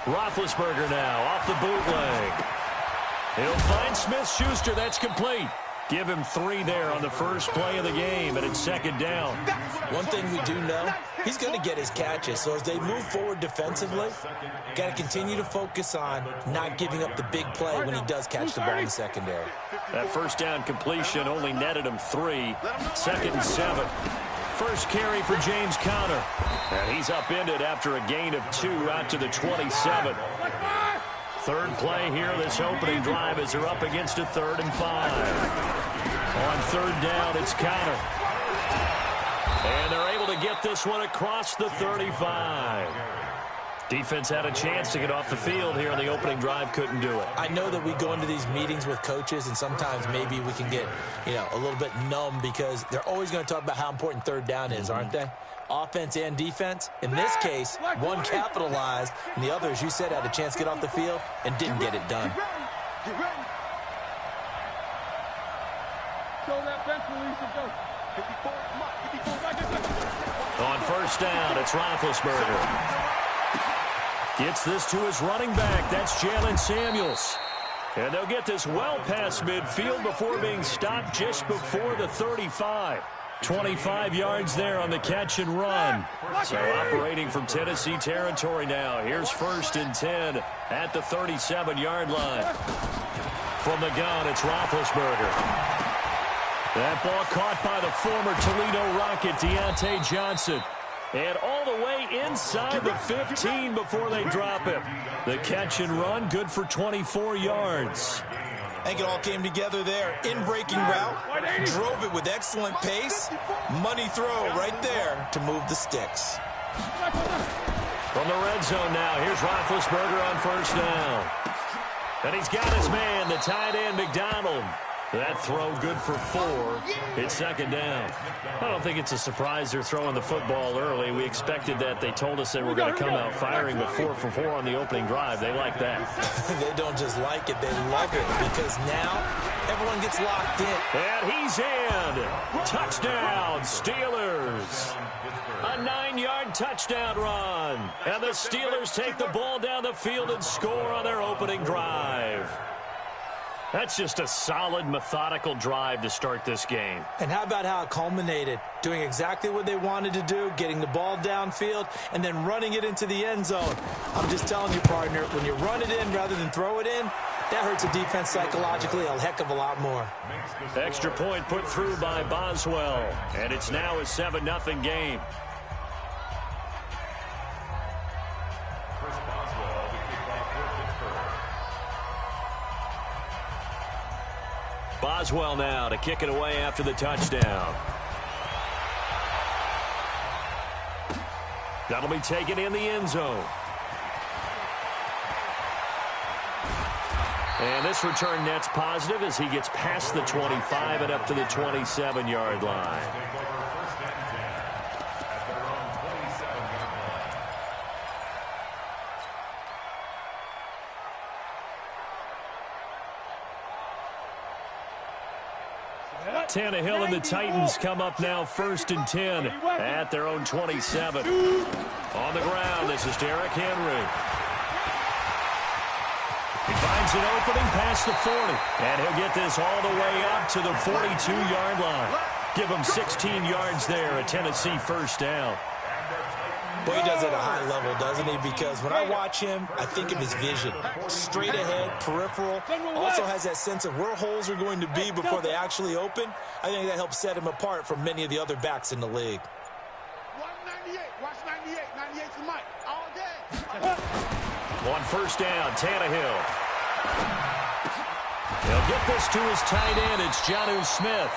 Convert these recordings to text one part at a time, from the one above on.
Roethlisberger now off the bootleg. He'll find Smith-Schuster. That's complete. Give him 3 there on the first play of the game, and it's second down. One thing we do know, he's going to get his catches. So as they move forward defensively, got to continue to focus on not giving up the big play when he does catch the ball in the secondary. That first down completion only netted him 3. Second and 7. First carry for James Conner. And he's upended after a gain of 2 out to the 27. Third play here this opening drive as they're up against a 3rd and 5. On third down, it's Conner. And they're able to get this one across the 35. Defense had a chance to get off the field here on the opening drive, couldn't do it. I know that we go into these meetings with coaches, and sometimes maybe we can get, a little bit numb because they're always going to talk about how important third down is, aren't they? Offense and defense. In this case, one capitalized, and the other, as you said, had a chance to get off the field and didn't get it done. On first down, it's Roethlisberger. Gets this to his running back. That's Jalen Samuels. And they'll get this well past midfield before being stopped just before the 35. 25 yards there on the catch and run. So operating from Tennessee territory now. Here's 1st and 10 at the 37-yard line. From the gun, it's Roethlisberger. That ball caught by the former Toledo Rocket, Deontay Johnson. And all the way inside the 15 before they drop him. The catch and run, good for 24 yards. I think it all came together there. In-breaking route, drove it with excellent pace. Money throw right there to move the sticks. From the red zone now, here's Roethlisberger on first down. And he's got his man, the tight end, McDonald. That throw good for 4. It's second down. I don't think it's a surprise they're throwing the football early. We expected that. They told us they were going to come out firing with 4 for 4 on the opening drive. They like that. They don't just like it. They love it because now everyone gets locked in. And he's in. Touchdown, Steelers. A 9-yard touchdown run. And the Steelers take the ball down the field and score on their opening drive. That's just a solid, methodical drive to start this game. And how about how it culminated? Doing exactly what they wanted to do, getting the ball downfield, and then running it into the end zone. I'm just telling you, partner, when you run it in rather than throw it in, that hurts a defense psychologically a heck of a lot more. Extra point put through by Boswell. And it's now a 7-0 game. Boswell now to kick it away after the touchdown. That'll be taken in the end zone. And this return net's positive as he gets past the 25 and up to the 27-yard line. Tannehill and the Titans come up now 1st and 10 at their own 27. On the ground, this is Derrick Henry. He finds an opening past the 40, and he'll get this all the way up to the 42-yard line. Give him 16 yards there, a Tennessee first down. Well, he does it at a high level, doesn't he? Because when I watch him, I think of his vision. Straight ahead, peripheral. Also has that sense of where holes are going to be before they actually open. I think that helps set him apart from many of the other backs in the league. Watch 98. 98's the mic. All day. On first down, Tannehill. He'll get this to his tight end. It's Jonnu Smith.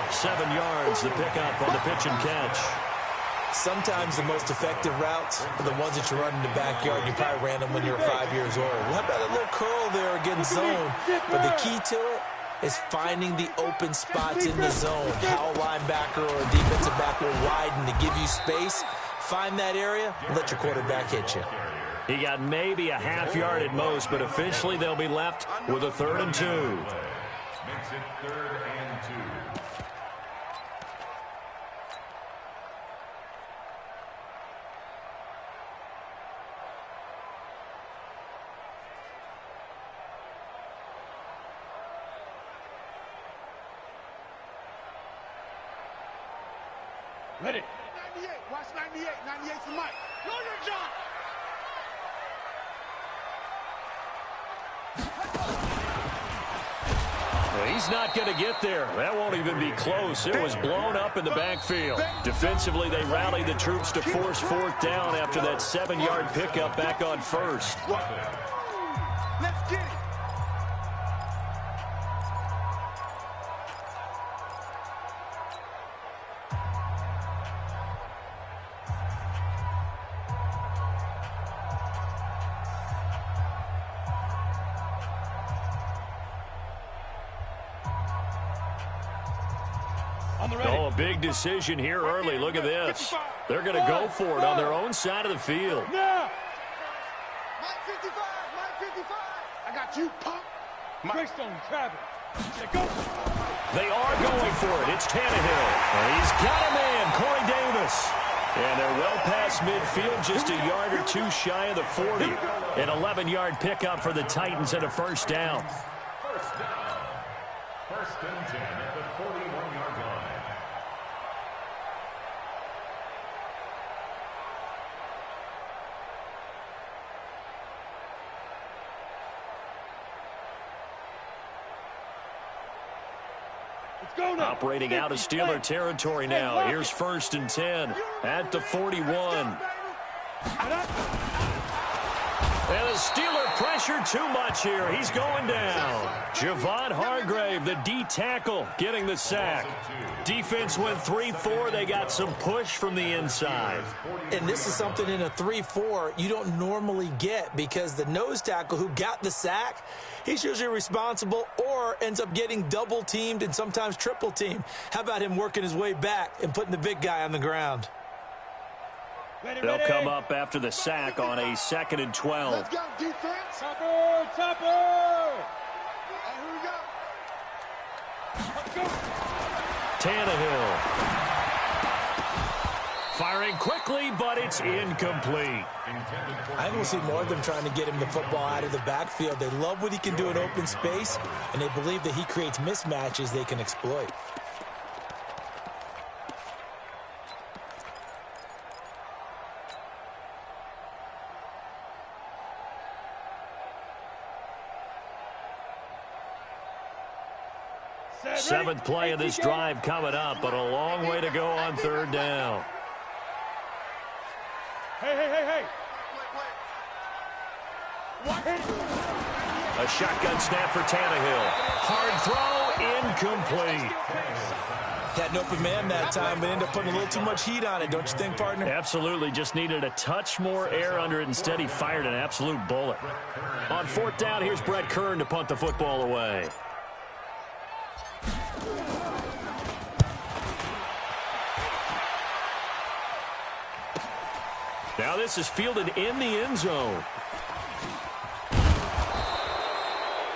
7 yards, the pickup on the pitch and catch. Sometimes the most effective routes are the ones that you run in the backyard. You probably ran them when you were 5 years old. How about a little curl there against zone? But the key to it is finding the open spots in the zone. How a linebacker or a defensive back will widen to give you space. Find that area and let your quarterback hit you. He got maybe a half yard at most, but officially they'll be left with a 3rd and 2. Makes it 3rd and 2. Ready. 98. Watch 98. 98 for Mike. Know your job. He's not going to get there. That won't even be close. It was blown up in the backfield. Defensively, they rallied the troops to force fourth down after that 7-yard pickup back on first. Let's get it. Oh, a big decision here early. Look at this. They're going to go for it on their own side of the field. Mike 55. Mike 55. I got you, punk. Greystone, Travis. They are going for it. It's Tannehill. And he's got a man, Corey Davis. And they're well past midfield, just a yard or two shy of the 40. An 11-yard pickup for the Titans and a first down. First down. First and 10 at the 41-yard line. Operating out of Steeler territory now. Here's first and 10 at the 41. And the Steeler pressure too much here. He's going down. Javon Hargrave, the D tackle, getting the sack. Defense went 3-4. They got some push from the inside. And this is something in a 3-4 you don't normally get, because the nose tackle who got the sack, he's usually responsible or ends up getting double teamed and sometimes triple teamed. How about him working his way back and putting the big guy on the ground? They'll come up after the sack on a 2nd and 12. Let's go, defense. Topper, topper. Here we go. Tannehill. Firing quickly, but it's incomplete. I think we'll see more of them trying to get him the football out of the backfield. They love what he can do in open space, and they believe that he creates mismatches they can exploit. Seventh play of this drive coming up, but a long way to go on third down. Hey. A shotgun snap for Tannehill. Hard throw, incomplete. Had an open man that time, but ended up putting a little too much heat on it, don't you think, partner? Absolutely, just needed a touch more air under it. Instead, he fired an absolute bullet. On fourth down, here's Brett Kern to punt the football away. Now this is fielded in the end zone.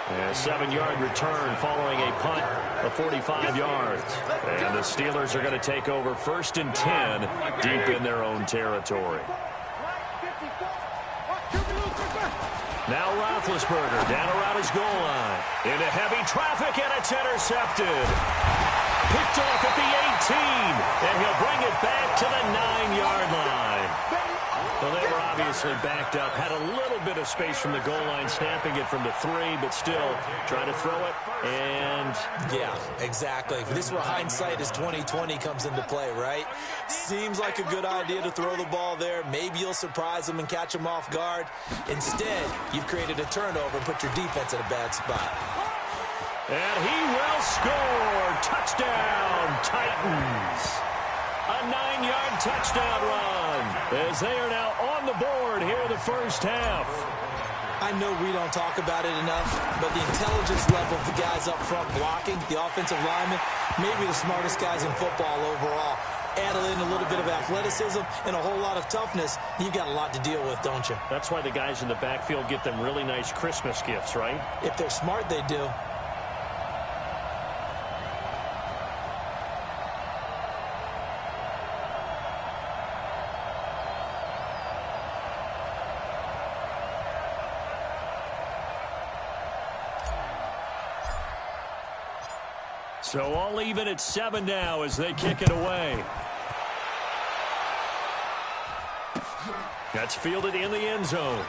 And a 7-yard return following a punt of 45 yards. And the Steelers are going to take over first and 10 deep in their own territory. Now Roethlisberger down around his goal line. Into heavy traffic, and it's intercepted. Picked off at the 18, and he'll bring it back to the 9-yard line. Well, they were obviously backed up, had a little bit of space from the goal line, snapping it from the 3, but still trying to throw it, and... Yeah, exactly. This is where hindsight is 20/20 comes into play, right? Seems like a good idea to throw the ball there. Maybe you'll surprise them and catch them off guard. Instead, you've created a turnover and put your defense in a bad spot. And he will score. Touchdown, Titans. A 9-yard touchdown run as they are now on the board here in the first half. I know we don't talk about it enough, but the intelligence level of the guys up front blocking, the offensive linemen, maybe the smartest guys in football overall. Add in a little bit of athleticism and a whole lot of toughness, you've got a lot to deal with, don't you? That's why the guys in the backfield get them really nice Christmas gifts, right? If they're smart, they do. So all even at 7 now as they kick it away. That's fielded in the end zone.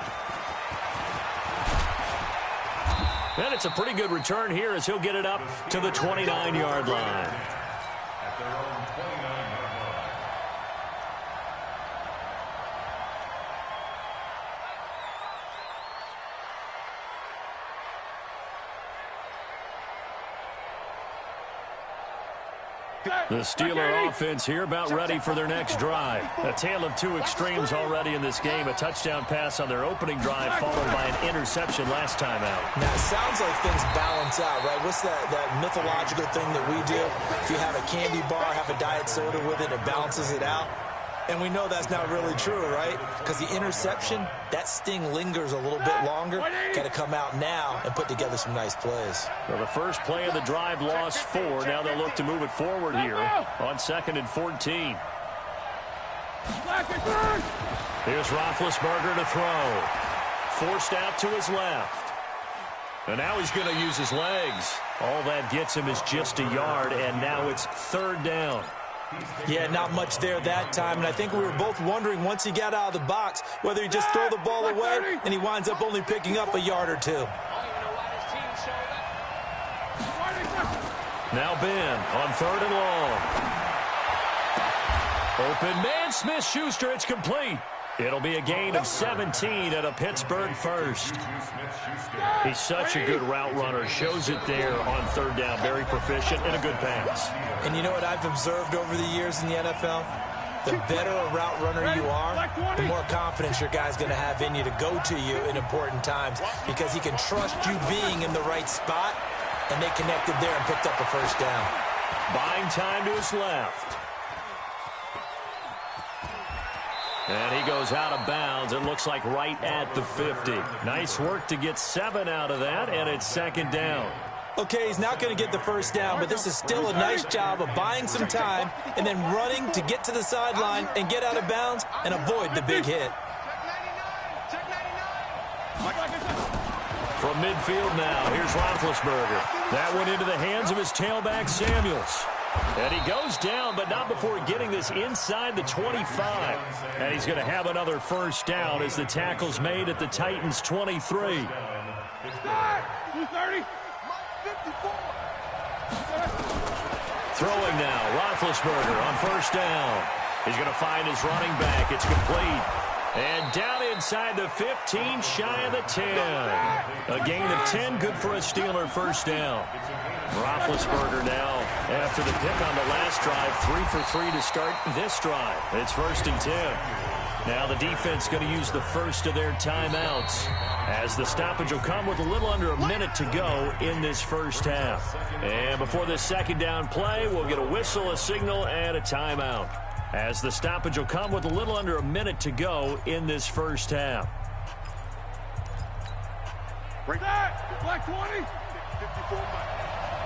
And it's a pretty good return here as he'll get it up to the 29-yard line. At their own 29-yard line. The Steeler offense here about ready for their next drive. A tale of two extremes already in this game. A touchdown pass on their opening drive followed by an interception last time out. Now, it sounds like things balance out, right? What's that mythological thing that we do? If you have a candy bar, have a diet soda with it, it balances it out. And we know that's not really true, right? Because the interception, that sting lingers a little bit longer. Got to come out now and put together some nice plays. Well, the first play of the drive lost 4. Now they'll look to move it forward here on 2nd and 14. Here's Roethlisberger to throw. Forced out to his left. And now he's going to use his legs. All that gets him is just a yard, and now it's 3rd down. Yeah, not much there that time, and I think we were both wondering once he got out of the box whether he just throw the ball away and he winds up only picking up a yard or two. Now Ben on 3rd and long. Open man, Smith-Schuster, it's complete. It'll be a gain of 17 at a Pittsburgh first. He's such a good route runner. Shows it there on 3rd down. Very proficient and a good pass. And you know what I've observed over the years in the NFL? The better a route runner you are, the more confidence your guy's going to have in you to go to you in important times because he can trust you being in the right spot, and they connected there and picked up a first down. Buying time to his left. And he goes out of bounds. It looks like right at the 50. Nice work to get 7 out of that, and it's 2nd down. Okay, he's not going to get the first down, but this is still a nice job of buying some time and then running to get to the sideline and get out of bounds and avoid the big hit. From midfield now, here's Roethlisberger. That went into the hands of his tailback, Samuels. And he goes down, but not before getting this inside the 25. And he's going to have another first down as the tackle's made at the Titans' 23. Throwing now, Roethlisberger on first down. He's going to find his running back. It's complete. And down inside the 15, shy of the 10. A gain of 10, good for a Steeler first down. Roethlisberger now, after the pick on the last drive, 3 for 3 to start this drive. It's 1st and 10. Now the defense going to use the first of their timeouts as the stoppage will come with a little under a minute to go in this first half. And before this 2nd down play, we'll get a whistle, a signal, and a timeout. As the stoppage will come with a little under a minute to go in this first half. Bring that! Black 20! 54 Mike.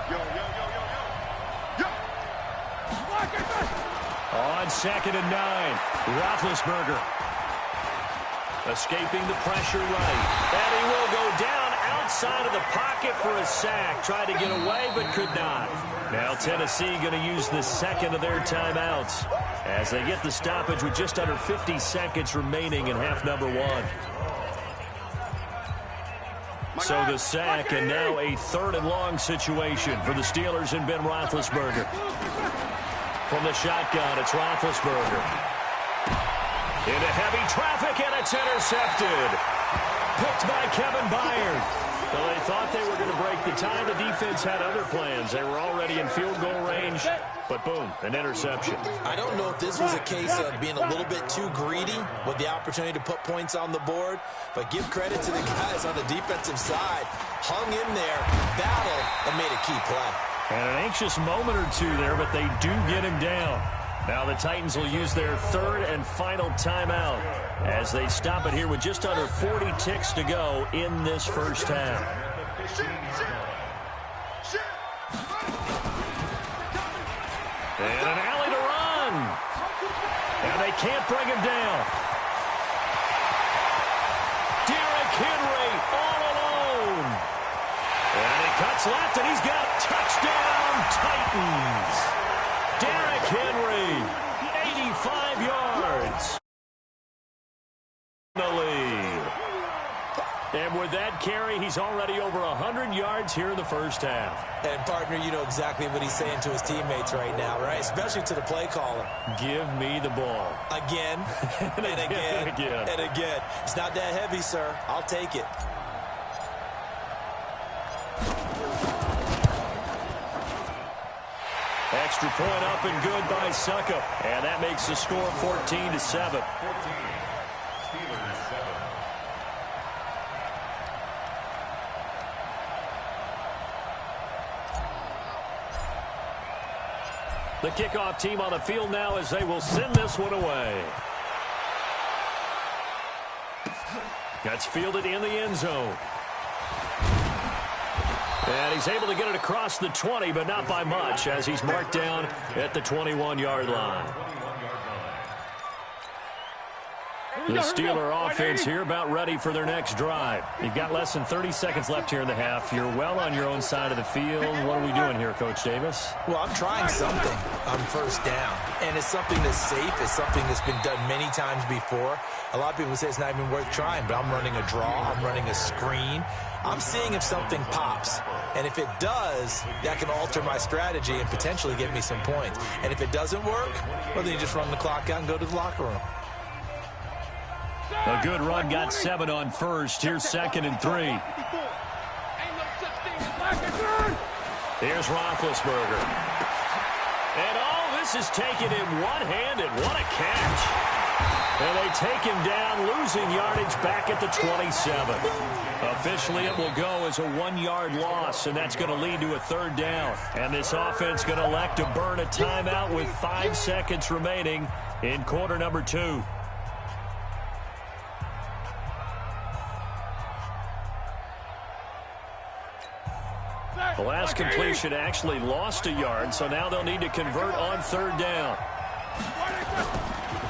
Yo, yo, yo, yo, yo. Yo! Black, on 2nd and 9, Roethlisberger escaping the pressure right. And he will go down outside of the pocket for a sack. Tried to get away, but could not. Now Tennessee going to use the 2nd of their timeouts as they get the stoppage with just under 50 seconds remaining in half number 1. So the sack, and now a 3rd and long situation for the Steelers and Ben Roethlisberger. From the shotgun, it's Roethlisberger. Into heavy traffic, and it's intercepted. Picked by Kevin Byard. Well, they thought they were going to break the tie. The defense had other plans. They were already in field goal range, but boom, an interception. I don't know if this was a case of being a little bit too greedy with the opportunity to put points on the board, but give credit to the guys on the defensive side. Hung in there, battled, and made a key play. And an anxious moment or two there, but they do get him down. Now the Titans will use their 3rd and final timeout as they stop it here with just under 40 ticks to go in this first half. And an alley to run. And they can't bring him down. Derrick Henry all alone. And he cuts left, and he's got a touchdown, Titans. Derrick Henry, 85 yards. And with that carry, he's already over 100 yards here in the first half. And, partner, you know exactly what he's saying to his teammates right now, right? Especially to the play caller. Give me the ball. Again, and again, and again. It's not that heavy, sir. I'll take it. Extra point up and good by Suckup. And that makes the score 14-7. The kickoff team on the field now as they will send this one away. That's fielded in the end zone. And he's able to get it across the 20, but not by much, as he's marked down at the 21-yard line. The Steeler offense here about ready for their next drive. You've got less than 30 seconds left here in the half. You're well on your own side of the field. What are we doing here, Coach Davis? Well, I'm trying something on first down, and it's something that's safe. It's something that's been done many times before. A lot of people say it's not even worth trying, but I'm running a draw. I'm running a screen. I'm seeing if something pops, and if it does, that can alter my strategy and potentially get me some points. And if it doesn't work, well, then you just run the clock out and go to the locker room. A good run got 7 on first. Here's 2nd and 3. Here's Roethlisberger. And all this is taken in one-handed. What a catch. And they take him down, losing yardage back at the 27. Officially, it will go as a 1-yard loss, and that's going to lead to a 3rd down. And this offense going to elect to burn a timeout with 5 seconds remaining in quarter number 2. The last completion actually lost a yard, so now they'll need to convert on 3rd down.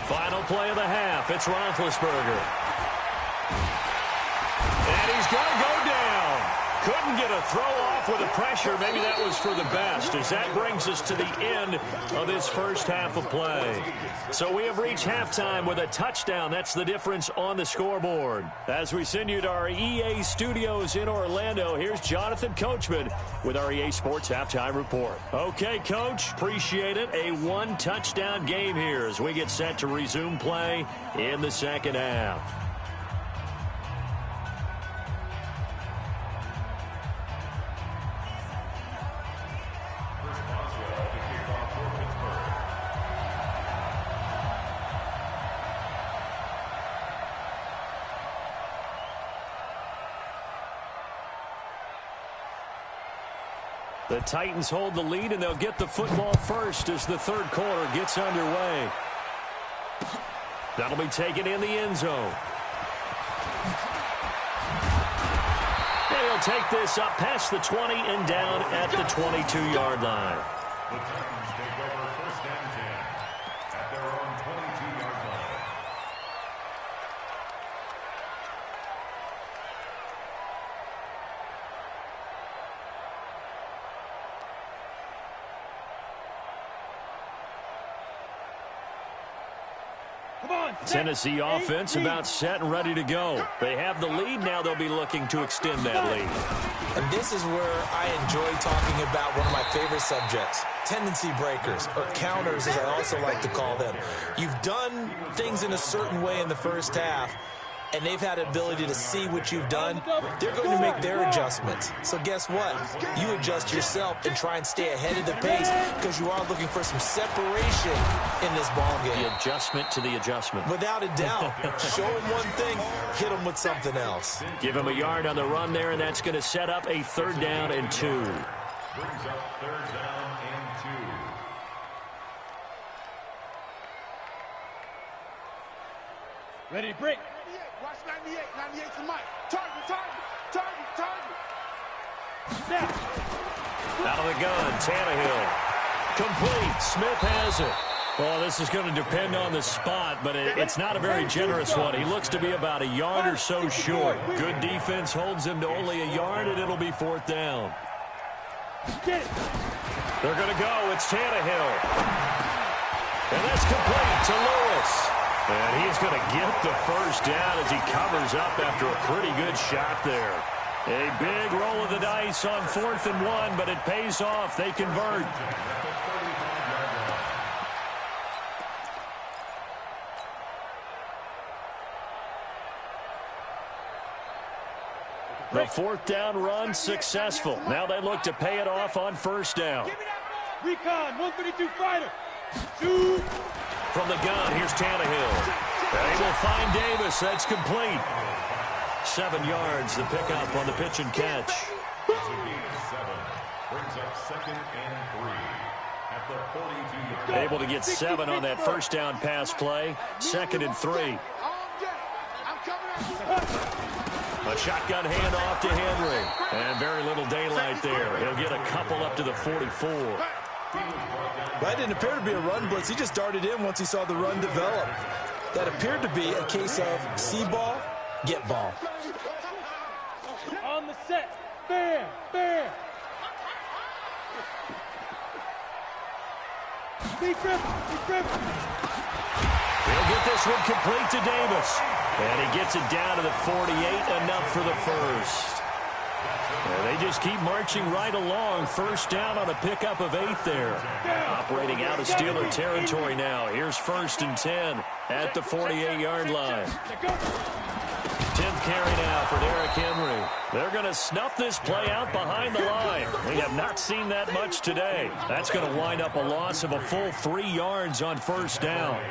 Final play of the half. It's Roethlisberger. And he's going to go down. Couldn't get a throw off with the pressure. Maybe that was for the best, as that brings us to the end of this first half of play. So we have reached halftime with a touchdown. That's the difference on the scoreboard. As we send you to our EA studios in Orlando, here's Jonathan Coachman with our EA Sports Halftime Report. Okay, Coach, appreciate it. A 1-touchdown game here as we get set to resume play in the second half. The Titans hold the lead, and they'll get the football first as the third quarter gets underway. That'll be taken in the end zone. They'll take this up past the 20 and down at the 22-yard line. The Titans take over 1st and 10 at their own 22-yard line. Tennessee offense about set and ready to go. They have the lead. Now they'll be looking to extend that lead. And this is where I enjoy talking about one of my favorite subjects, tendency breakers, or counters as I also like to call them. You've done things in a certain way in the first half, and they've had the ability to see what you've done. They're going to make their adjustments. So guess what? You adjust yourself and try and stay ahead of the pace because you are looking for some separation in this ball game. The adjustment to the adjustment. Without a doubt. Show them one thing, hit them with something else. Give him a yard on the run there, and that's going to set up a 3rd down and 2. Brings up 3rd down and 2. Ready to break. Watch 98. 98 to Mike. Target. Out of the gun, Tannehill. Complete. Smith has it. Well, this is going to depend on the spot, but it's not a very generous one. He looks to be about a yard or so short. Good defense holds him to only a yard, and it'll be 4th down. They're going to go. It's Tannehill. And that's complete to Lewis. And he's going to get the first down as he covers up after a pretty good shot there. A big roll of the dice on 4th and 1, but it pays off. They convert. The 4th down run successful. Now they look to pay it off on 1st down. Recon, 132 fighter. Shoot. From the gun, here's Tannehill. They will find Davis. That's complete. 7 yards, the pickup on the pitch and catch. Brings up 2nd and 3 at the 42. Able to get 7 on that 1st down pass play. 2nd and 3. A shotgun handoff to Henry. And very little daylight there. He'll get a couple up to the 44. That didn't appear to be a run blitz. He just darted in once he saw the run develop. That appeared to be a case of see ball, get ball. On the set. Bam, bam. Be driven. He'll get this one complete to Davis. And he gets it down to the 48, enough for the first. And they just keep marching right along. 1st down on a pickup of 8 there. Operating out of Steeler territory now. Here's 1st and 10 at the 48-yard line. 10th carry now for Derrick Henry. They're going to snuff this play out behind the line. We have not seen that much today. That's going to wind up a loss of a full 3 yards on 1st down.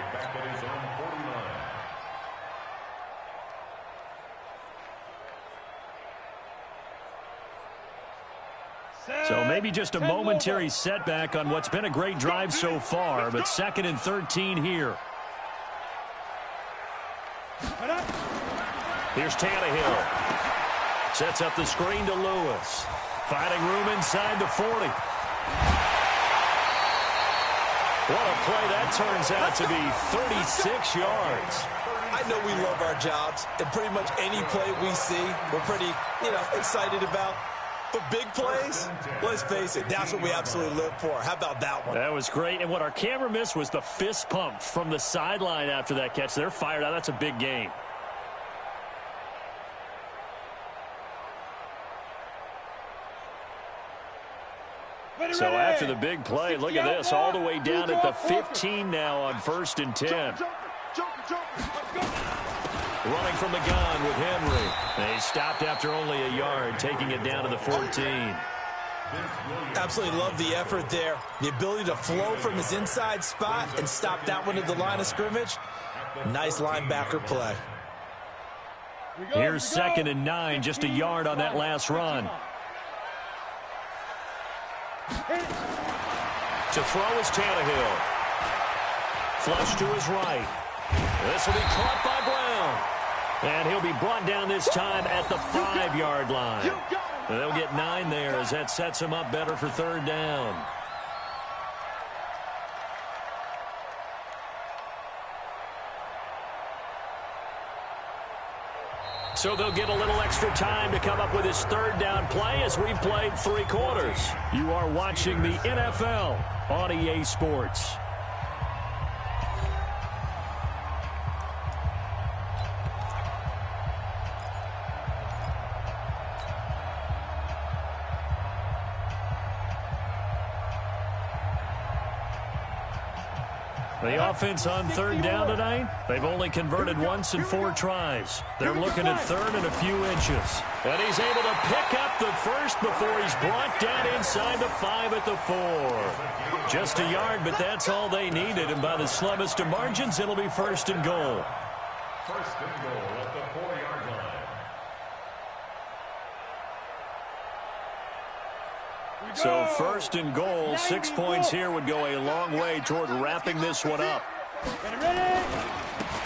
So maybe just a momentary setback on what's been a great drive so far, but 2nd and 13 here. Here's Tannehill. Sets up the screen to Lewis. Finding room inside the 40. What a play that turns out to be, 36 yards. I know we love our jobs, and pretty much any play we see, we're pretty, excited about. But big plays, let's face it, that's what we absolutely live for. How about that one? That was great. And what our camera missed was the fist pump from the sideline after that catch. They're fired out. That's a big game. So after the big play, look at this, all the way down at the 15 now on 1st and 10. Running from the gun with Henry. And he stopped after only a yard, taking it down to the 14. Absolutely love the effort there. The ability to flow from his inside spot and stop that one at the line of scrimmage. Nice linebacker play. Here's 2nd and 9, just a yard on that last run. To throw is Tannehill. Flush to his right. This will be caught by Brown. And he'll be brought down this time at the 5-yard line. They'll get 9 there as that sets him up better for 3rd down. So they'll get a little extra time to come up with his 3rd down play as we've played 3 quarters. You are watching the NFL on EA Sports. The offense on 3rd down tonight, they've only converted once in 4 tries. They're looking at 3rd and a few inches. And he's able to pick up the first before he's brought down inside the 5 at the 4. Just a yard, but that's all they needed. And by the slimmest of margins, it'll be 1st and goal. 1st and goal at the 4-yard line. So 1st and goal, 6 points here would go a long way toward wrapping this one up.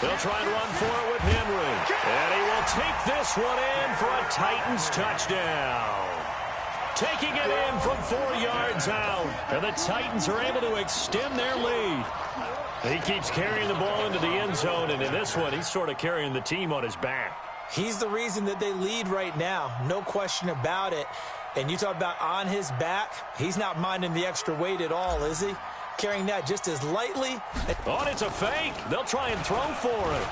They'll try and run for it with Henry. And he will take this one in for a Titans touchdown. Taking it in from 4 yards out. And the Titans are able to extend their lead. He keeps carrying the ball into the end zone, and in this one, he's sort of carrying the team on his back. He's the reason that they lead right now. No question about it. And you talk about on his back, he's not minding the extra weight at all, is he? carrying that just as lightly. Oh, and it's a fake. They'll try and throw for it.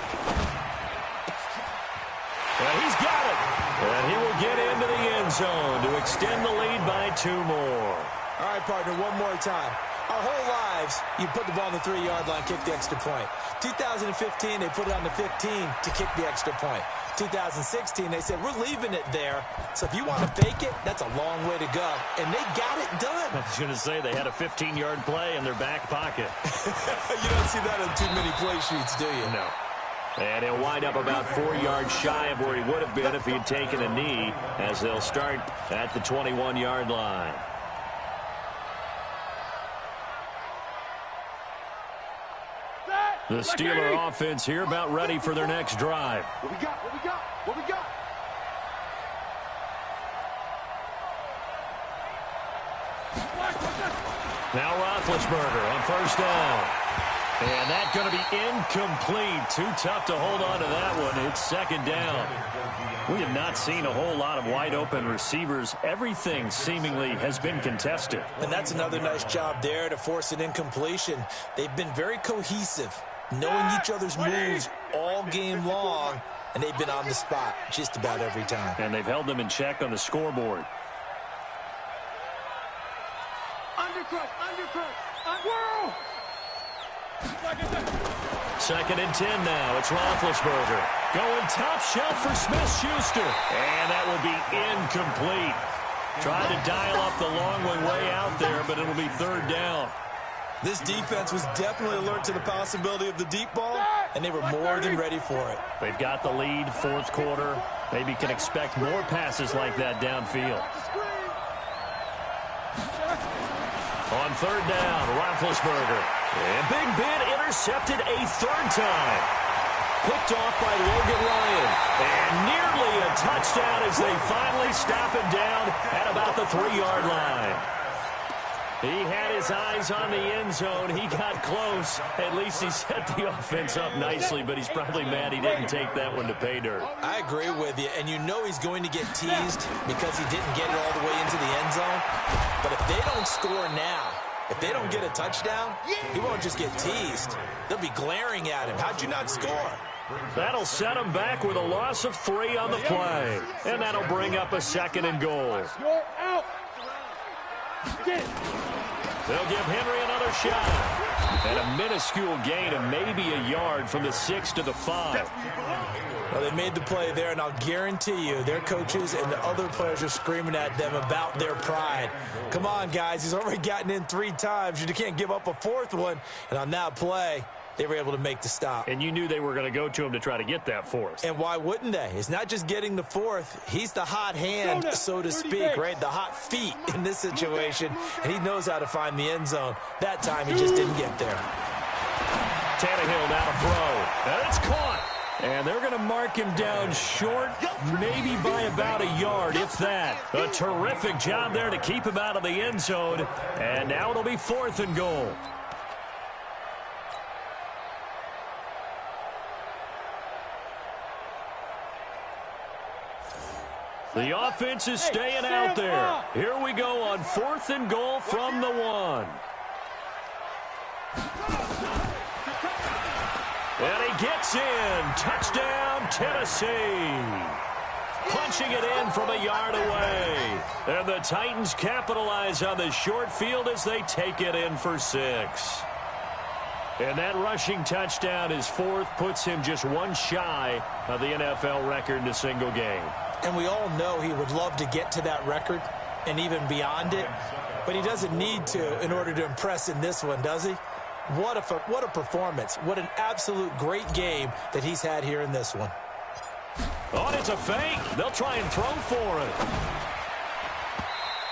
And he's got it. And he will get into the end zone to extend the lead by 2 more. All right, partner, one more time. Our whole lives, you put the ball on the 3-yard line, kick the extra point. 2015, they put it on the 15 to kick the extra point. 2016, they said, we're leaving it there. So if you want to fake it, that's a long way to go. And they got it done. I was going to say, they had a 15-yard play in their back pocket. You don't see that on too many play sheets, do you? No. And he'll wind up about 4 yards shy of where he would have been if he had taken a knee, as they'll start at the 21-yard line. The Steeler offense here about ready for their next drive. What we got? What we got? What we got? Now Roethlisberger on first down. And that's going to be incomplete. Too tough to hold on to that one. It's second down. We have not seen a whole lot of wide-open receivers. Everything seemingly has been contested. And that's another nice job there to force an incompletion. They've been very cohesive, knowing each other's moves all game long, and they've been on the spot just about every time. And they've held them in check on the scoreboard. Undercut, whirl! Second and 10 now. It's Roethlisberger going top shelf for Smith-Schuster. And that will be incomplete. Trying to dial up the long one way out there, but it will be third down. This defense was definitely alert to the possibility of the deep ball, and they were more than ready for it. They've got the lead, fourth quarter. Maybe can expect more passes like that downfield. On third down, Roethlisberger. And Big Ben intercepted a third time. Picked off by Logan Ryan. And nearly a touchdown as they finally stop him down at about the 3-yard line. He had his eyes on the end zone. He got close. At least he set the offense up nicely, but he's probably mad he didn't take that one to pay dirt. I agree with you, and you know he's going to get teased because he didn't get it all the way into the end zone. But if they don't score now, if they don't get a touchdown, he won't just get teased. They'll be glaring at him. How'd you not score? That'll set him back with a loss of 3 on the play. And that'll bring up a second and goal. You're out. They'll give Henry another shot. And a minuscule gain of maybe a yard from the 6 to the 5. Well, they made the play there, and I'll guarantee you their coaches and the other players are screaming at them about their pride. Come on, guys. He's already gotten in 3 times. You can't give up a 4th one. And on that play, they were able to make the stop. And you knew they were going to go to him to try to get that 4th. And why wouldn't they? It's not just getting the 4th. He's the hot hand, so to speak, right? The hot feet in this situation. And he knows how to find the end zone. That time, he just didn't get there. Tannehill now to throw. And it's caught. And they're going to mark him down short, maybe by about a yard, if that. A terrific job there to keep him out of the end zone. And now it'll be 4th and goal. The offense is staying out there. Here we go on 4th and goal from the 1. And he gets in. Touchdown, Tennessee. Punching it in from a yard away. And the Titans capitalize on the short field as they take it in for 6. And that rushing touchdown, his 4th, puts him just 1 shy of the NFL record in a single game. And we all know he would love to get to that record and even beyond it. But he doesn't need to in order to impress in this one, does he? What a performance. What an absolute great game that he's had here in this one. Oh, and it's a fake. They'll try and throw for it.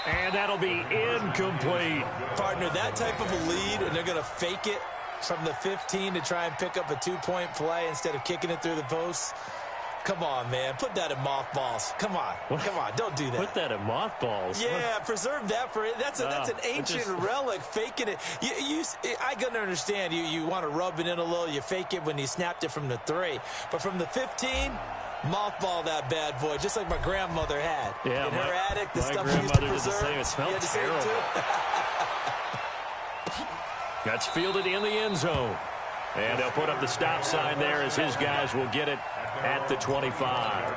And that'll be incomplete. Partner, that type of a lead, and they're going to fake it from the 15 to try and pick up a 2-point play instead of kicking it through the posts. Come on, man. Put that in mothballs. Come on. Come on. Don't do that. Put that in mothballs? Yeah, preserve that for it. That's an ancient relic, faking it. I can understand you want to rub it in a little. You fake it when you snapped it from the 3. But from the 15, mothball that bad boy, just like my grandmother had. Yeah, in her attic, the my stuff she used to grandmother did preserve. the same. It smelled terrible. That's fielded in the end zone. And they'll put up the stop sign there as his guys will get it at the 25.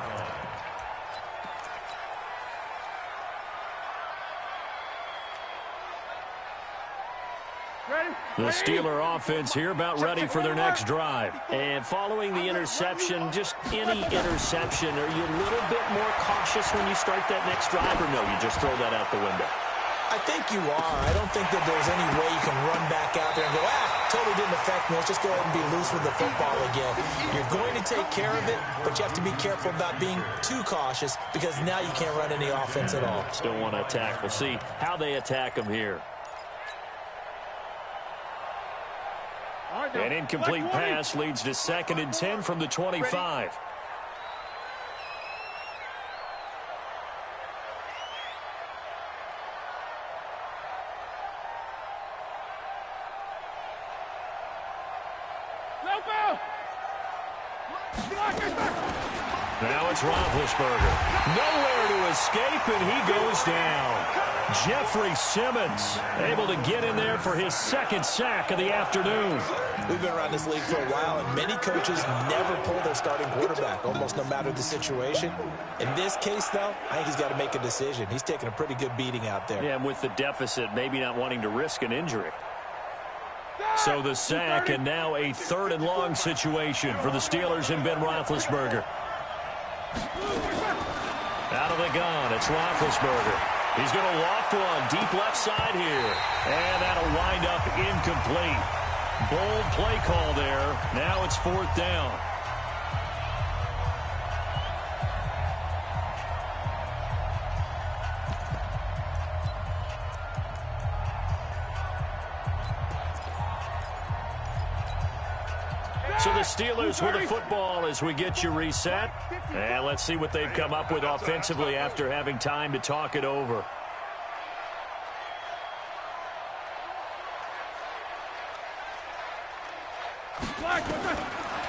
The Steeler offense here about ready for their next drive. And following the interception, just any interception, are you a little bit more cautious when you start that next drive, or no, you just throw that out the window? I think you are. I don't think that there's any way you can run back out there and go, totally didn't affect me. Let's just go ahead and be loose with the football again. You're going to take care of it, but you have to be careful about being too cautious because now you can't run any offense at all. Still want to attack. We'll see how they attack them here. An incomplete pass leads to 2nd and 10 from the 25. Now it's Roethlisberger. Nowhere to escape, and he goes down. Jeffrey Simmons able to get in there for his 2nd sack of the afternoon. We've been around this league for a while, and many coaches never pull their starting quarterback, almost no matter the situation. In this case, though, I think he's got to make a decision. He's taking a pretty good beating out there. Yeah, and with the deficit, maybe not wanting to risk an injury. So the sack, and now a 3rd and long situation for the Steelers and Ben Roethlisberger. Out of the gun, it's Roethlisberger. He's going to loft one deep left side here. And that'll wind up incomplete. Bold play call there. Now it's 4th down. So the Steelers with the football as we get you reset. And let's see what they've come up with offensively after having time to talk it over.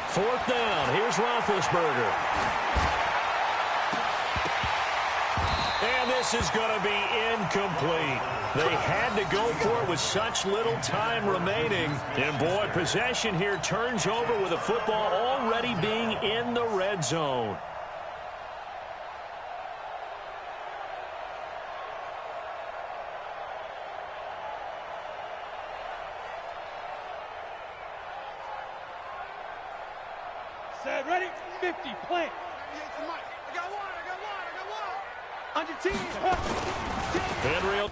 Fourth down. Here's Roethlisberger. And this is going to be incomplete. They had to go for it with such little time remaining. And, boy, possession here turns over with the football already being in the red zone. Set, ready, 50, play. I got one. On your team. And real.